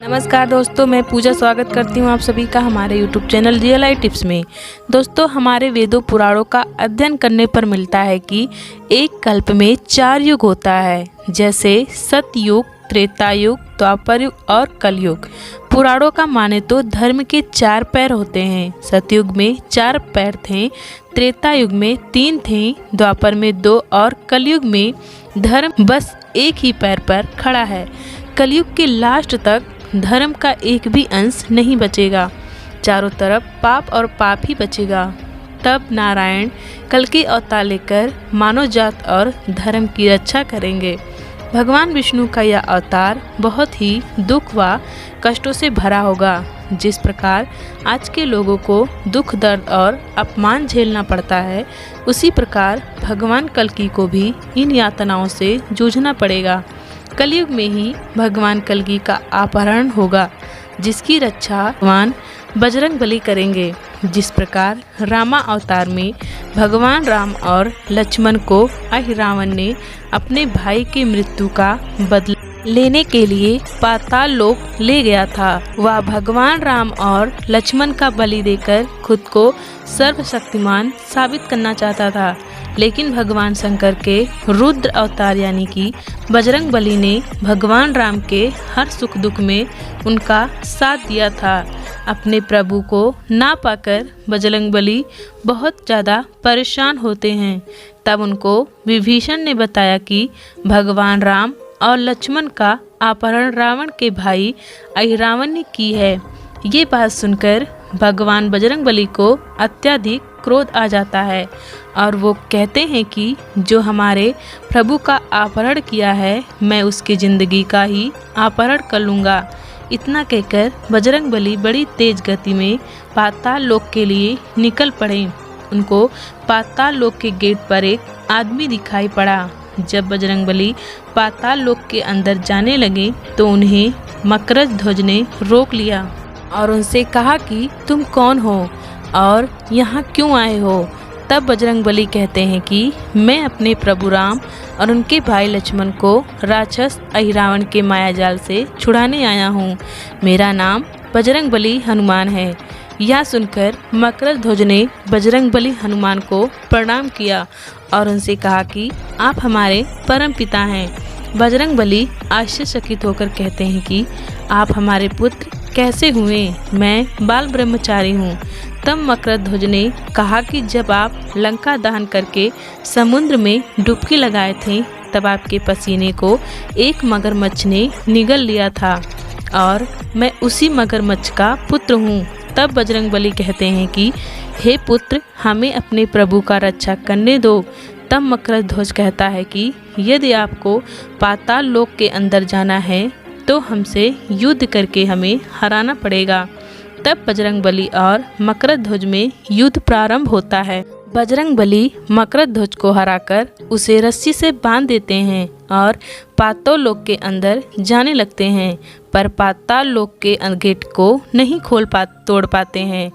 नमस्कार दोस्तों, मैं पूजा स्वागत करती हूँ आप सभी का हमारे YouTube channel real life tips में। दोस्तों, हमारे वेदों पुराणों का अध्ययन करने पर मिलता है कि एक कल्प में 4 युग होता है, जैसे सतयुग, त्रेता युग, द्वापर युग और कलयुग। पुराणों का माने तो धर्म के 4 पैर होते हैं। सतयुग में 4 पैर थे, त्रेता युग में 3 थे, द्वापर में 2 और कलयुग में धर्म बस एक ही पैर पर खड़ा है। कलयुग के लास्ट तक धर्म का एक भी अंश नहीं बचेगा, चारों तरफ पाप और पाप ही बचेगा। तब नारायण कल्कि अवतार लेकर मानव जात और धर्म की रक्षा करेंगे। भगवान विष्णु का यह अवतार बहुत ही दुख व कष्टों से भरा होगा। जिस प्रकार आज के लोगों को दुख, दर्द और अपमान झेलना पड़ता है, उसी प्रकार भगवान कल्कि को भी इन यातनाओं से जूझना पड़ेगा। कलयुग में ही भगवान कल्कि का अपहरण होगा, जिसकी रक्षा भगवान बजरंग बली करेंगे। जिस प्रकार रामा अवतार में भगवान राम और लक्ष्मण को अहिरावण ने अपने भाई की मृत्यु का बदला लेने के लिए पाताल लोक ले गया था, वह भगवान राम और लक्ष्मण का बलि देकर खुद को सर्वशक्तिमान साबित करना चाहता था। लेकिन भगवान शंकर के रुद्र अवतार यानी कि बजरंग बली ने भगवान राम के हर सुख दुख में उनका साथ दिया था। अपने प्रभु को ना पाकर बजरंग बली बहुत ज़्यादा परेशान होते हैं। तब उनको विभीषण ने बताया कि भगवान राम और लक्ष्मण का अपहरण रावण के भाई अहिरावण ने की है। ये बात सुनकर भगवान बजरंग बली को अत्यधिक क्रोध आ जाता है और वो कहते हैं कि जो हमारे प्रभु का अपहरण किया है, मैं उसकी ज़िंदगी का ही अपहरण कर लूँगा। इतना कहकर बजरंग बली बड़ी तेज गति में पाताल लोक के लिए निकल पड़े। उनको पाताल लोक के गेट पर एक आदमी दिखाई पड़ा। जब बजरंग बली पाताल लोक के अंदर जाने लगे तो उन्हें मकरध्वज ने रोक लिया और उनसे कहा कि तुम कौन हो और यहाँ क्यों आए हो। तब बजरंग बली कहते हैं कि मैं अपने प्रभु राम और उनके भाई लक्ष्मण को राक्षस अहिरावण के मायाजाल से छुड़ाने आया हूँ। मेरा नाम बजरंग बली हनुमान है। यह सुनकर मकरध्वज ने बजरंग बली हनुमान को प्रणाम किया और उनसे कहा कि आप हमारे परम पिता हैं। बजरंग बली आश्चर्यचकित होकर कहते हैं कि आप हमारे पुत्र कैसे हुए? मैं बाल ब्रह्मचारी हूँ। तब मकरध्वज ने कहा कि जब आप लंका दहन करके समुद्र में डुबकी लगाए थे, तब आपके पसीने को एक मगरमच्छ ने निगल लिया था और मैं उसी मगरमच्छ का पुत्र हूँ। तब बजरंग बली कहते हैं कि हे पुत्र, हमें अपने प्रभु का रक्षा करने दो। तब मकरध्वज कहता है कि यदि आपको पाताल लोक के अंदर जाना है तो हमसे युद्ध करके हमें हराना पड़ेगा। तब बजरंग बली और मकरध्वज में युद्ध प्रारंभ होता है। बजरंग बली मकरध्वज को हराकर उसे रस्सी से बांध देते हैं और पाताल लोक के अंदर जाने लगते हैं, पर पाताल लोक के गेट को नहीं तोड़ पाते हैं।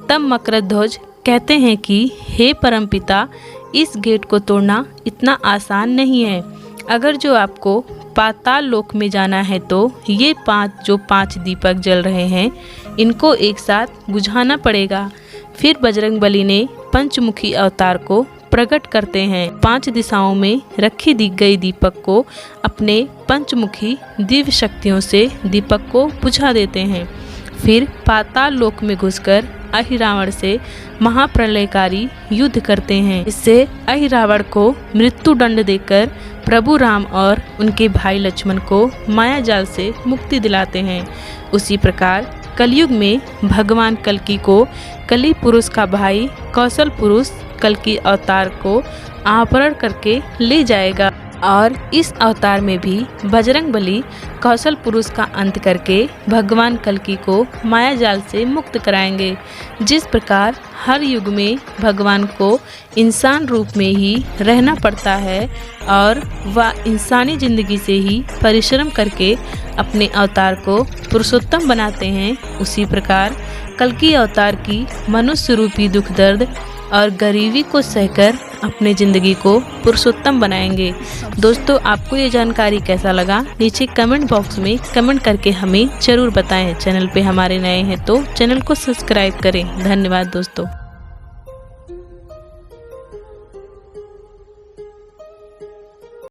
तब मकरध्वज कहते हैं कि हे परमपिता, इस गेट को तोड़ना इतना आसान नहीं है। अगर जो आपको पाताल लोक में जाना है तो ये 5 दीपक जल रहे हैं, इनको एक साथ बुझाना पड़ेगा। फिर बजरंग बली ने पंचमुखी अवतार को प्रकट करते हैं। 5 दिशाओं में रखी दी गई दीपक को अपने पंचमुखी दिव्य शक्तियों से दीपक को बुझा देते हैं। फिर पाताल लोक में घुसकर अहिरावण से महाप्रलयकारी युद्ध करते हैं। इससे अहिरावण को मृत्यु दंड देकर प्रभु राम और उनके भाई लक्ष्मण को मायाजाल से मुक्ति दिलाते हैं। उसी प्रकार कलयुग में भगवान कल्कि को कलि पुरुष का भाई कौशल पुरुष कल्कि अवतार को अपहरण करके ले जाएगा और इस अवतार में भी बजरंग बली कौशल पुरुष का अंत करके भगवान कल्कि को मायाजाल से मुक्त कराएंगे। जिस प्रकार हर युग में भगवान को इंसान रूप में ही रहना पड़ता है और वह इंसानी जिंदगी से ही परिश्रम करके अपने अवतार को पुरुषोत्तम बनाते हैं, उसी प्रकार कल्कि अवतार की मनुष्य रूपी दुख दर्द और गरीबी को सहकर अपनी ज़िंदगी को पुरुषोत्तम बनाएंगे। दोस्तों, आपको ये जानकारी कैसा लगा नीचे कमेंट बॉक्स में कमेंट करके हमें ज़रूर बताएं। चैनल पे हमारे नए हैं तो चैनल को सब्सक्राइब करें। धन्यवाद दोस्तों।